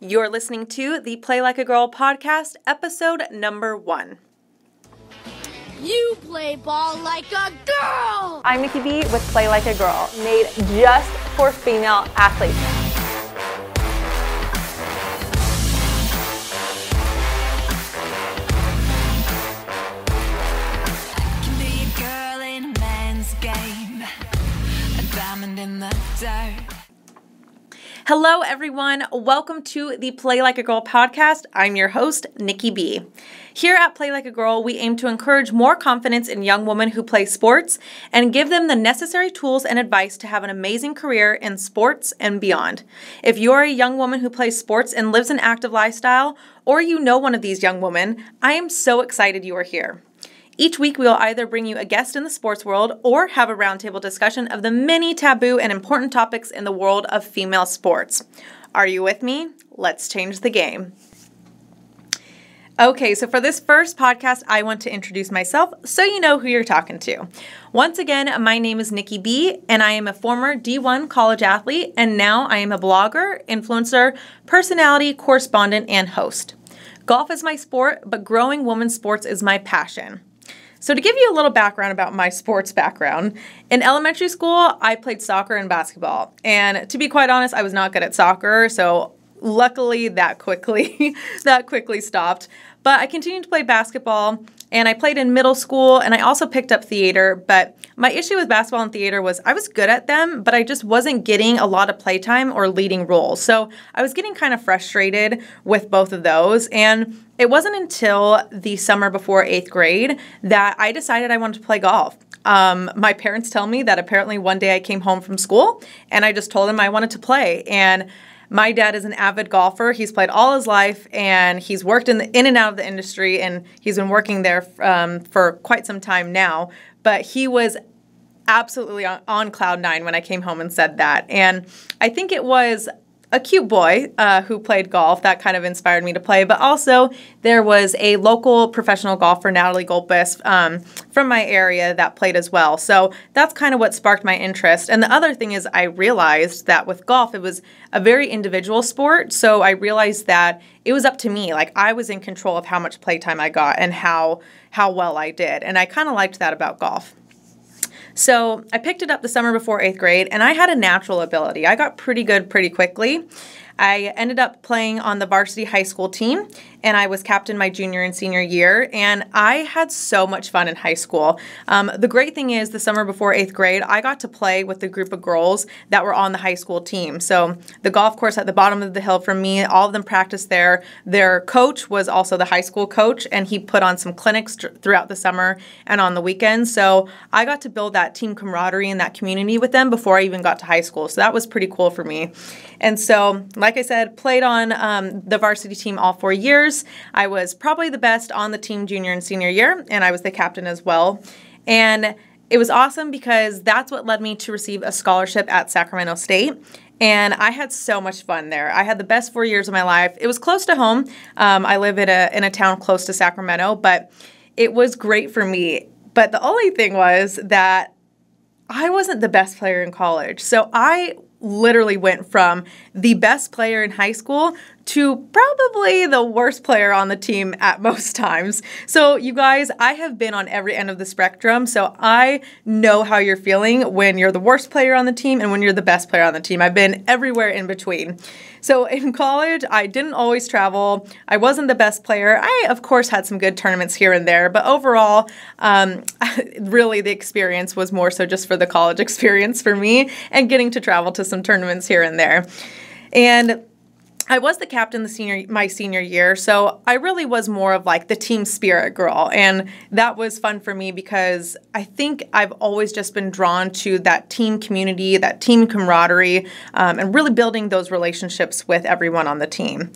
You're listening to the Play Like a Girl podcast, episode number 1. You play ball like a girl! I'm Nikki B with Play Like a Girl, made just for female athletes. I can be a girl in a man's game, a diamond in the dirt. Hello, everyone. Welcome to the Play Like a Girl podcast. I'm your host, Nikki B. Here at Play Like a Girl, we aim to encourage more confidence in young women who play sports and give them the necessary tools and advice to have an amazing career in sports and beyond. If you're a young woman who plays sports and lives an active lifestyle, or you know one of these young women, I am so excited you are here. Each week, we will either bring you a guest in the sports world or have a roundtable discussion of the many taboo and important topics in the world of female sports. Are you with me? Let's change the game. Okay, so for this first podcast, I want to introduce myself so you know who you're talking to. Once again, my name is Nikki B, and I am a former D1 college athlete, and now I am a blogger, influencer, personality, correspondent, and host. Golf is my sport, but growing women's sports is my passion. So to give you a little background about my sports background, in elementary school, I played soccer and basketball. And to be quite honest, I was not good at soccer, so luckily that quickly stopped. But I continued to play basketball, and I played in middle school, and I also picked up theater. But my issue with basketball and theater was I was good at them, but I just wasn't getting a lot of playtime or leading roles. So I was getting kind of frustrated with both of those. And it wasn't until the summer before 8th grade that I decided I wanted to play golf. My parents tell me that apparently one day I came home from school and I just told them I wanted to play. And my dad is an avid golfer. He's played all his life, and he's worked in and out of the industry, and he's been working there for quite some time now. But he was absolutely on cloud nine when I came home and said that. And I think it was a cute boy who played golf that kind of inspired me to play. But also there was a local professional golfer, Natalie Golpis, from my area that played as well. So that's kind of what sparked my interest. And the other thing is I realized that with golf, it was a very individual sport. So I realized that it was up to me. Like I was in control of how much playtime I got and how well I did. And I kind of liked that about golf. So I picked it up the summer before 8th grade, and I had a natural ability. I got pretty good pretty quickly. I ended up playing on the varsity high school team, and I was captain my junior and senior year, and I had so much fun in high school. The great thing is the summer before 8th grade, I got to play with the group of girls that were on the high school team. So the golf course at the bottom of the hill from me, all of them practiced there. Their coach was also the high school coach, and he put on some clinics throughout the summer and on the weekends. So I got to build that team camaraderie and that community with them before I even got to high school. So that was pretty cool for me. And so, like I said, played on the varsity team all 4 years. I was probably the best on the team junior and senior year, and I was the captain as well. And it was awesome because that's what led me to receive a scholarship at Sacramento State. And I had so much fun there. I had the best 4 years of my life. It was close to home. I live in a town close to Sacramento, but it was great for me. But the only thing was that I wasn't the best player in college. So I literally went from the best player in high school to probably the worst player on the team at most times. So you guys, I have been on every end of the spectrum, so I know how you're feeling when you're the worst player on the team and when you're the best player on the team. I've been everywhere in between. So in college, I didn't always travel. I wasn't the best player. I, of course, had some good tournaments here and there, but overall, really the experience was more so just for the college experience for me and getting to travel to some tournaments here and there. And I was the captain my senior year, so I really was more of like the team spirit girl, and that was fun for me because I think I've always just been drawn to that team community, that team camaraderie, and really building those relationships with everyone on the team.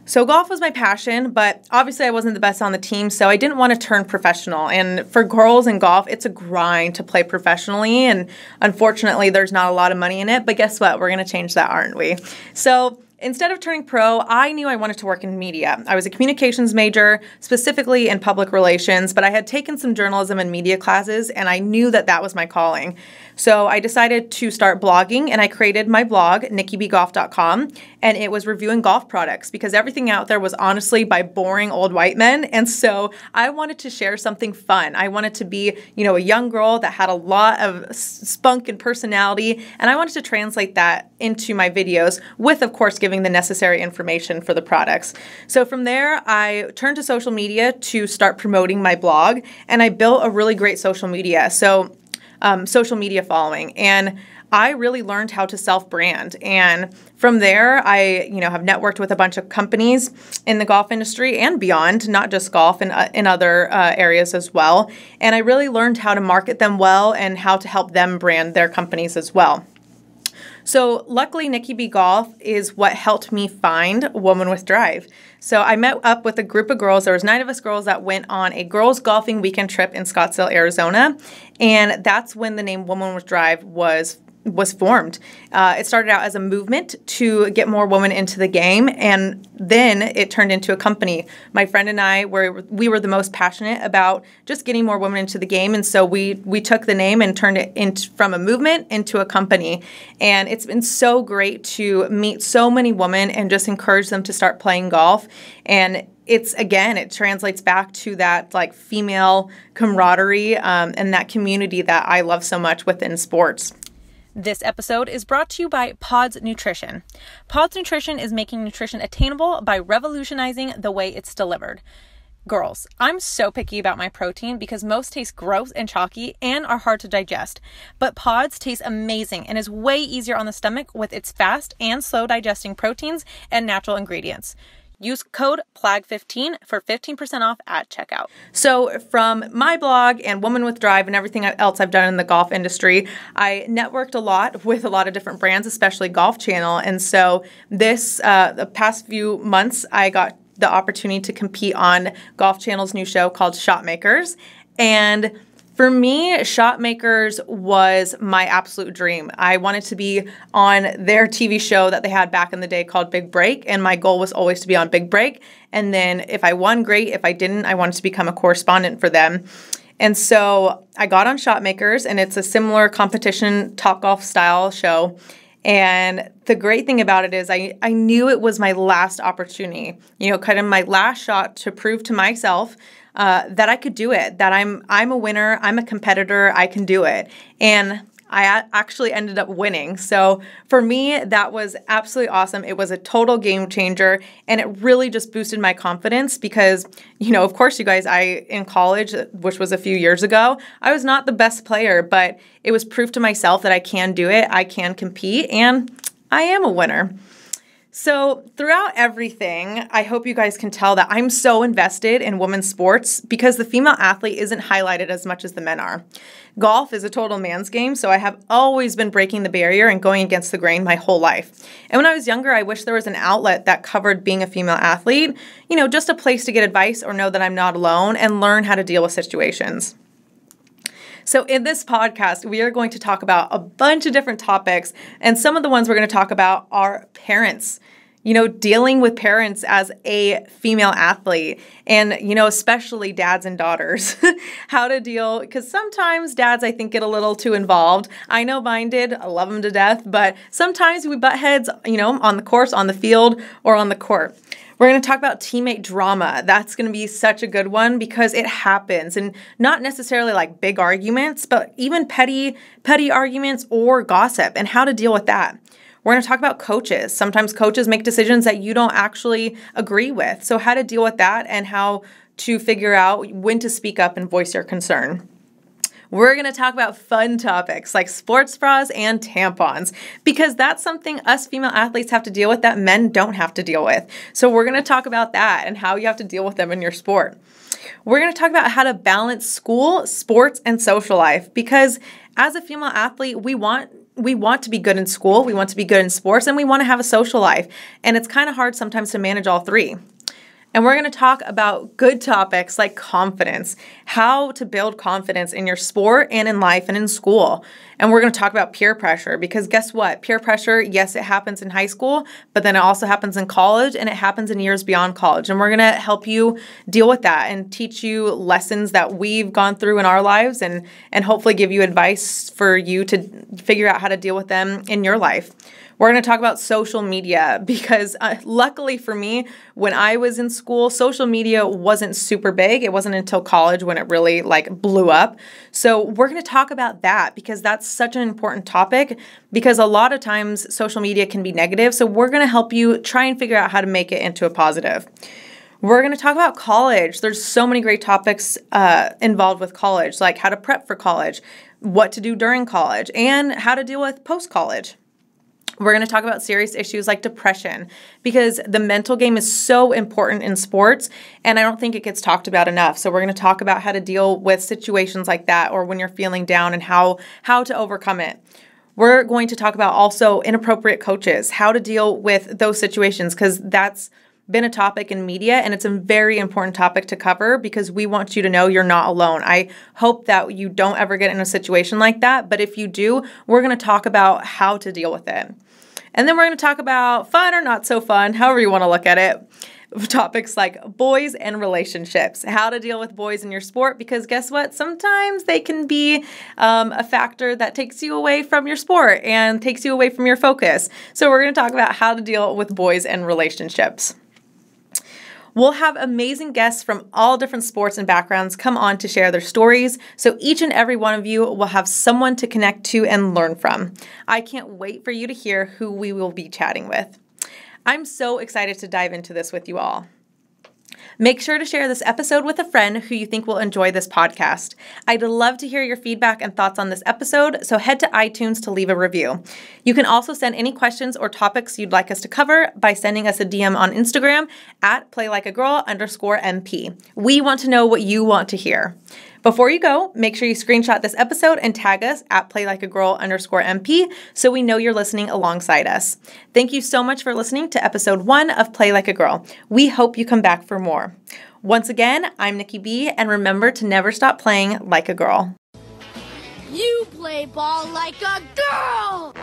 So golf was my passion, but obviously I wasn't the best on the team, so I didn't want to turn professional. And for girls in golf, it's a grind to play professionally, and unfortunately there's not a lot of money in it, but guess what? We're going to change that, aren't we? So instead of turning pro, I knew I wanted to work in media. I was a communications major, specifically in public relations, but I had taken some journalism and media classes, and I knew that that was my calling. So I decided to start blogging, and I created my blog, nikkibgolf.com, and it was reviewing golf products because everything out there was honestly by boring old white men. And so I wanted to share something fun. I wanted to be, a young girl that had a lot of spunk and personality, and I wanted to translate that into my videos with, of course, giving the necessary information for the products. So from there, I turned to social media to start promoting my blog, and I built a really great social media following, and I really learned how to self-brand. And from there, I, have networked with a bunch of companies in the golf industry and beyond, not just golf, in other areas as well. And I really learned how to market them well and how to help them brand their companies as well. So luckily, Nikki B Golf is what helped me find Woman with Drive. So I met up with a group of girls. There was 9 of us girls that went on a girls golfing weekend trip in Scottsdale, Arizona. And that's when the name Woman with Drive was formed. It started out as a movement to get more women into the game, and then it turned into a company. My friend and I we were the most passionate about just getting more women into the game, and so we took the name and turned it from a movement into a company. And it's been so great to meet so many women and just encourage them to start playing golf. And it translates back to that female camaraderie and that community that I love so much within sports. This episode is brought to you by Pods Nutrition. Pods Nutrition is making nutrition attainable by revolutionizing the way it's delivered. Girls, I'm so picky about my protein because most taste gross and chalky and are hard to digest. But Pods tastes amazing and is way easier on the stomach with its fast and slow digesting proteins and natural ingredients. Use code PLAG15 for 15% off at checkout. So from my blog and Woman with Drive and everything else I've done in the golf industry, I networked a lot with a lot of different brands, especially Golf Channel. And so the past few months, I got the opportunity to compete on Golf Channel's new show called Shotmakers. And for me, Shotmakers was my absolute dream. I wanted to be on their TV show that they had back in the day called Big Break, and my goal was always to be on Big Break. And then if I won, great. If I didn't, I wanted to become a correspondent for them. And so I got on Shotmakers, and it's a similar competition Topgolf style show. And the great thing about it is I knew it was my last opportunity, kind of my last shot to prove to myself that I could do it, that I'm a winner, I'm a competitor, I can do it. And I actually ended up winning. So for me, that was absolutely awesome. It was a total game changer, and it really just boosted my confidence because, of course, you guys, in college, which was a few years ago, I was not the best player, but it was proof to myself that I can do it, I can compete, and I am a winner. So throughout everything, I hope you guys can tell that I'm so invested in women's sports because the female athlete isn't highlighted as much as the men are. Golf is a total man's game, so I have always been breaking the barrier and going against the grain my whole life. And when I was younger, I wish there was an outlet that covered being a female athlete, just a place to get advice or know that I'm not alone and learn how to deal with situations. So in this podcast, we are going to talk about a bunch of different topics, and some of the ones we're going to talk about are parents. Dealing with parents as a female athlete and, especially dads and daughters, how to deal, because sometimes dads, I think, get a little too involved. I know mine did. I love them to death, but sometimes we butt heads, on the course, on the field, or on the court. We're going to talk about teammate drama. That's going to be such a good one because it happens, and not necessarily like big arguments, but even petty arguments or gossip and how to deal with that. We're going to talk about coaches. Sometimes coaches make decisions that you don't actually agree with. So how to deal with that and how to figure out when to speak up and voice your concern. We're going to talk about fun topics like sports bras and tampons because that's something us female athletes have to deal with that men don't have to deal with. So we're going to talk about that and how you have to deal with them in your sport. We're going to talk about how to balance school, sports, and social life because as a female athlete, we want to be good in school, we want to be good in sports, and we want to have a social life. And it's kind of hard sometimes to manage all three. And we're going to talk about good topics like confidence, how to build confidence in your sport and in life and in school. And we're going to talk about peer pressure because guess what? Peer pressure, yes, it happens in high school, but then it also happens in college and it happens in years beyond college. And we're going to help you deal with that and teach you lessons that we've gone through in our lives and hopefully give you advice for you to figure out how to deal with them in your life. We're going to talk about social media because luckily for me, when I was in school, social media wasn't super big. It wasn't until college when it really blew up. So we're going to talk about that because that's such an important topic because a lot of times social media can be negative. So we're going to help you try and figure out how to make it into a positive. We're going to talk about college. There's so many great topics involved with college, like how to prep for college, what to do during college, and how to deal with post-college. We're going to talk about serious issues like depression because the mental game is so important in sports and I don't think it gets talked about enough. So we're going to talk about how to deal with situations like that or when you're feeling down and how to overcome it. We're going to talk about also inappropriate coaches, how to deal with those situations because that's been a topic in media and it's a very important topic to cover because we want you to know you're not alone. I hope that you don't ever get in a situation like that, but if you do, we're going to talk about how to deal with it. And then we're going to talk about fun or not so fun, however you want to look at it. Topics like boys and relationships, how to deal with boys in your sport, because guess what? Sometimes they can be a factor that takes you away from your sport and takes you away from your focus. So we're going to talk about how to deal with boys and relationships. We'll have amazing guests from all different sports and backgrounds come on to share their stories, so each and every one of you will have someone to connect to and learn from. I can't wait for you to hear who we will be chatting with. I'm so excited to dive into this with you all. Make sure to share this episode with a friend who you think will enjoy this podcast. I'd love to hear your feedback and thoughts on this episode, so head to iTunes to leave a review. You can also send any questions or topics you'd like us to cover by sending us a DM on Instagram at playlikeagirl_MP. We want to know what you want to hear. Before you go, make sure you screenshot this episode and tag us at playlikeagirl_MP so we know you're listening alongside us. Thank you so much for listening to episode 1 of Play Like a Girl. We hope you come back for more. Once again, I'm Nikki B, and remember to never stop playing like a girl. You play ball like a girl!